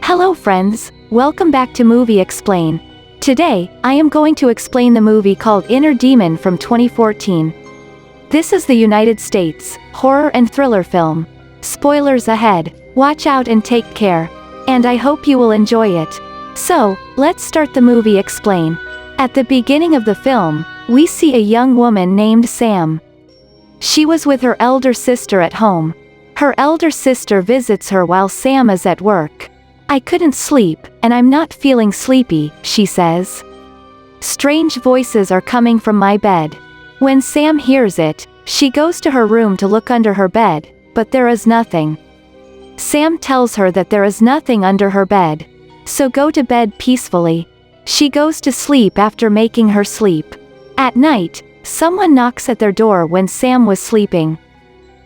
Hello friends, welcome back to Movie Explain. Today, I am going to explain the movie called Inner Demon from 2014. This is the United States horror and thriller film. Spoilers ahead, watch out and take care. And I hope you will enjoy it. So, let's start the movie explain. At the beginning of the film, we see a young woman named Sam. She was with her elder sister at home. Her elder sister visits her while Sam is at work. "I couldn't sleep, and I'm not feeling sleepy," she says. "Strange voices are coming from my bed." When Sam hears it, she goes to her room to look under her bed, but there is nothing. Sam tells her that there is nothing under her bed. So go to bed peacefully. She goes to sleep after making her sleep. At night, someone knocks at their door when Sam was sleeping.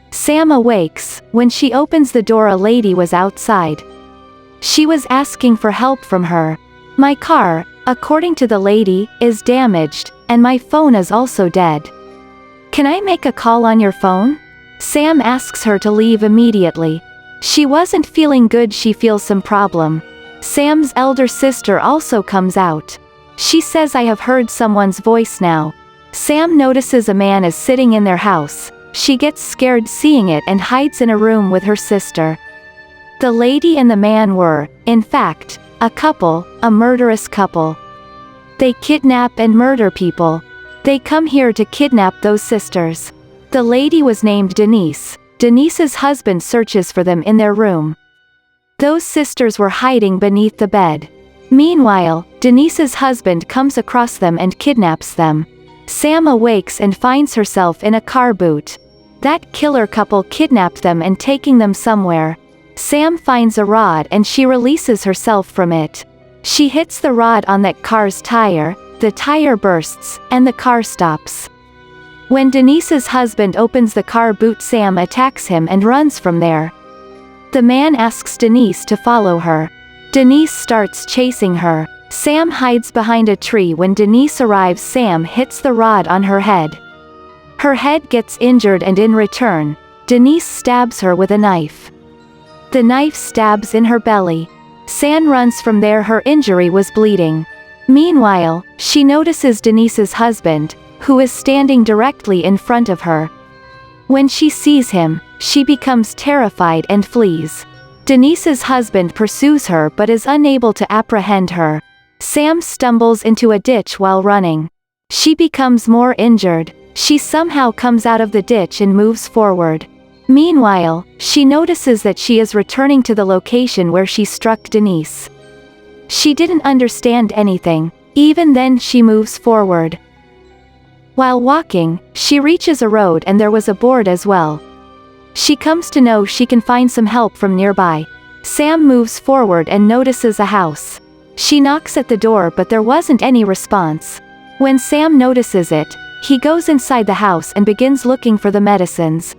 Sam awakes. When she opens the door, a lady was outside. She was asking for help from her. "My car," according to the lady, "is damaged, and my phone is also dead. Can I make a call on your phone?" Sam asks her to leave immediately. She wasn't feeling good, she feels some problem. Sam's elder sister also comes out. She says, "I have heard someone's voice now." Sam notices a man is sitting in their house. She gets scared seeing it and hides in a room with her sister. The lady and the man were, in fact, a couple, a murderous couple. They kidnap and murder people. They come here to kidnap those sisters. The lady was named Denise. Denise's husband searches for them in their room. Those sisters were hiding beneath the bed. Meanwhile, Denise's husband comes across them and kidnaps them. Sam awakes and finds herself in a car boot. That killer couple kidnapped them and taking them somewhere. Sam finds a rod and she releases herself from it. She hits the rod on that car's tire, the tire bursts, and the car stops. When Denise's husband opens the car boot, Sam attacks him and runs from there. The man asks Denise to follow her. Denise starts chasing her. Sam hides behind a tree. When Denise arrives, Sam hits the rod on her head. Her head gets injured and in return, Denise stabs her with a knife. The knife stabs in her belly. Sam runs from there, her injury was bleeding. Meanwhile, she notices Denise's husband, who is standing directly in front of her. When she sees him, she becomes terrified and flees. Denise's husband pursues her but is unable to apprehend her. Sam stumbles into a ditch while running. She becomes more injured. She somehow comes out of the ditch and moves forward. Meanwhile, she notices that she is returning to the location where she struck Denise. She didn't understand anything. Even then she moves forward. While walking, she reaches a road and there was a board as well. She comes to know she can find some help from nearby. Sam moves forward and notices a house. She knocks at the door but there wasn't any response. When Sam notices it, he goes inside the house and begins looking for the medicines.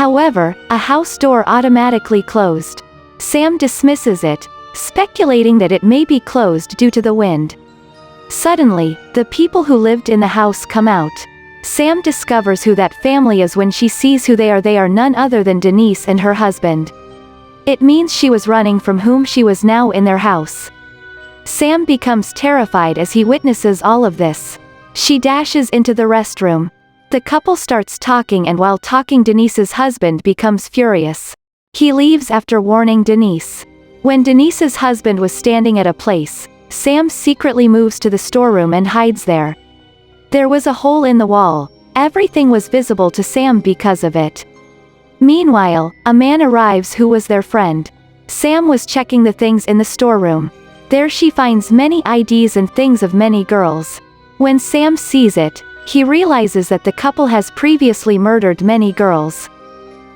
However, a house door automatically closed. Sam dismisses it, speculating that it may be closed due to the wind. Suddenly, the people who lived in the house come out. Sam discovers who that family is when she sees who they are. They are none other than Denise and her husband. It means she was running from whom she was now in their house. Sam becomes terrified as he witnesses all of this. She dashes into the restroom. The couple starts talking and while talking Denise's husband becomes furious. He leaves after warning Denise. When Denise's husband was standing at a place, Sam secretly moves to the storeroom and hides there. There was a hole in the wall. Everything was visible to Sam because of it. Meanwhile, a man arrives who was their friend. Sam was checking the things in the storeroom. There she finds many IDs and things of many girls. When Sam sees it, he realizes that the couple has previously murdered many girls.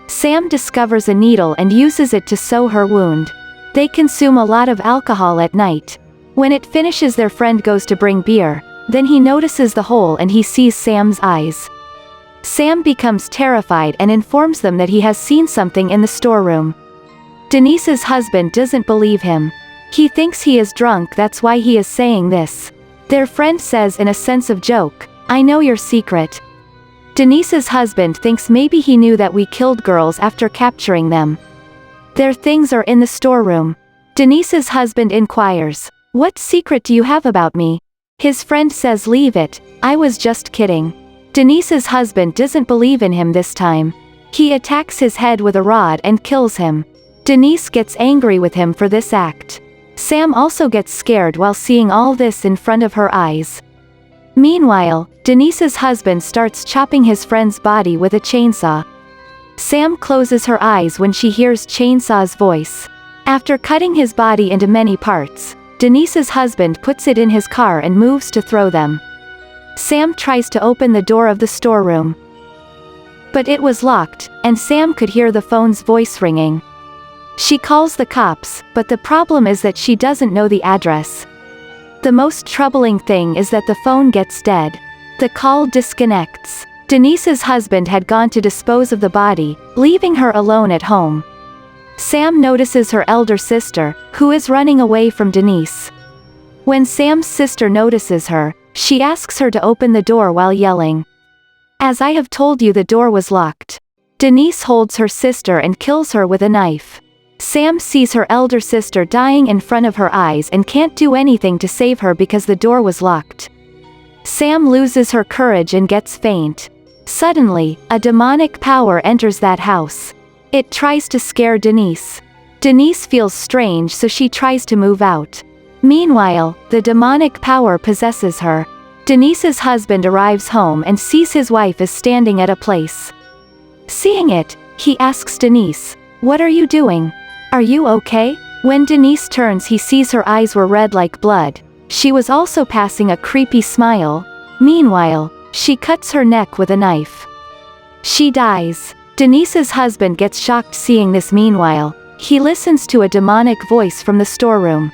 Sam discovers a needle and uses it to sew her wound. They consume a lot of alcohol at night. When it finishes, their friend goes to bring beer. Then he notices the hole and he sees Sam's eyes. Sam becomes terrified and informs them that he has seen something in the storeroom. Denise's husband doesn't believe him. He thinks he is drunk, that's why he is saying this. Their friend says in a sense of joke, "I know your secret." Denise's husband thinks maybe he knew that we killed girls after capturing them. Their things are in the storeroom. Denise's husband inquires, "What secret do you have about me?" His friend says, "Leave it, I was just kidding." Denise's husband doesn't believe in him this time. He attacks his head with a rod and kills him. Denise gets angry with him for this act. Sam also gets scared while seeing all this in front of her eyes. Meanwhile, Denise's husband starts chopping his friend's body with a chainsaw. Sam closes her eyes when she hears Chainsaw's voice. After cutting his body into many parts, Denise's husband puts it in his car and moves to throw them. Sam tries to open the door of the storeroom, but it was locked, and Sam could hear the phone's voice ringing. She calls the cops, but the problem is that she doesn't know the address. The most troubling thing is that the phone gets dead. The call disconnects. Denise's husband had gone to dispose of the body, leaving her alone at home. Sam notices her elder sister, who is running away from Denise. When Sam's sister notices her, she asks her to open the door while yelling, "As I have told you, the door was locked." Denise holds her sister and kills her with a knife. Sam sees her elder sister dying in front of her eyes and can't do anything to save her because the door was locked. Sam loses her courage and gets faint. Suddenly, a demonic power enters that house. It tries to scare Denise. Denise feels strange, so she tries to move out. Meanwhile, the demonic power possesses her. Denise's husband arrives home and sees his wife is standing at a place. Seeing it, he asks Denise, "What are you doing? Are you okay?" When Denise turns, he sees her eyes were red like blood. She was also passing a creepy smile. Meanwhile, she cuts her neck with a knife. She dies. Denise's husband gets shocked seeing this. Meanwhile, he listens to a demonic voice from the storeroom.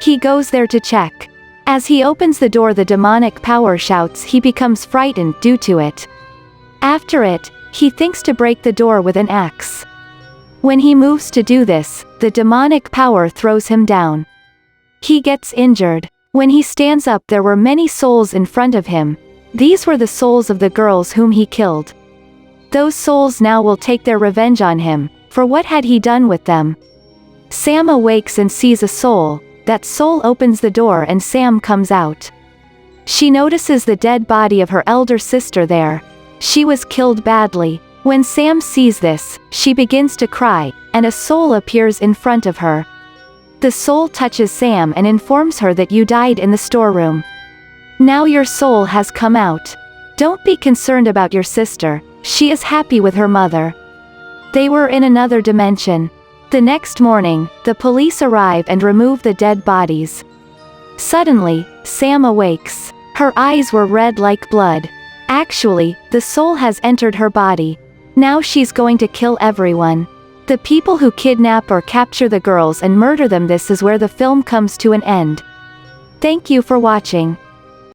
He goes there to check. As he opens the door, the demonic power shouts. He becomes frightened due to it. After it, he thinks to break the door with an axe. When he moves to do this, the demonic power throws him down. He gets injured. When he stands up, there were many souls in front of him. These were the souls of the girls whom he killed. Those souls now will take their revenge on him, for what had he done with them? Sam awakes and sees a soul. That soul opens the door and Sam comes out. She notices the dead body of her elder sister there. She was killed badly. When Sam sees this, she begins to cry, and a soul appears in front of her. The soul touches Sam and informs her that you died in the storeroom. Now your soul has come out. Don't be concerned about your sister, she is happy with her mother. They were in another dimension. The next morning, the police arrive and remove the dead bodies. Suddenly, Sam awakes. Her eyes were red like blood. Actually, the soul has entered her body. Now she's going to kill everyone. The people who kidnap or capture the girls and murder them. This is where the film comes to an end. Thank you for watching.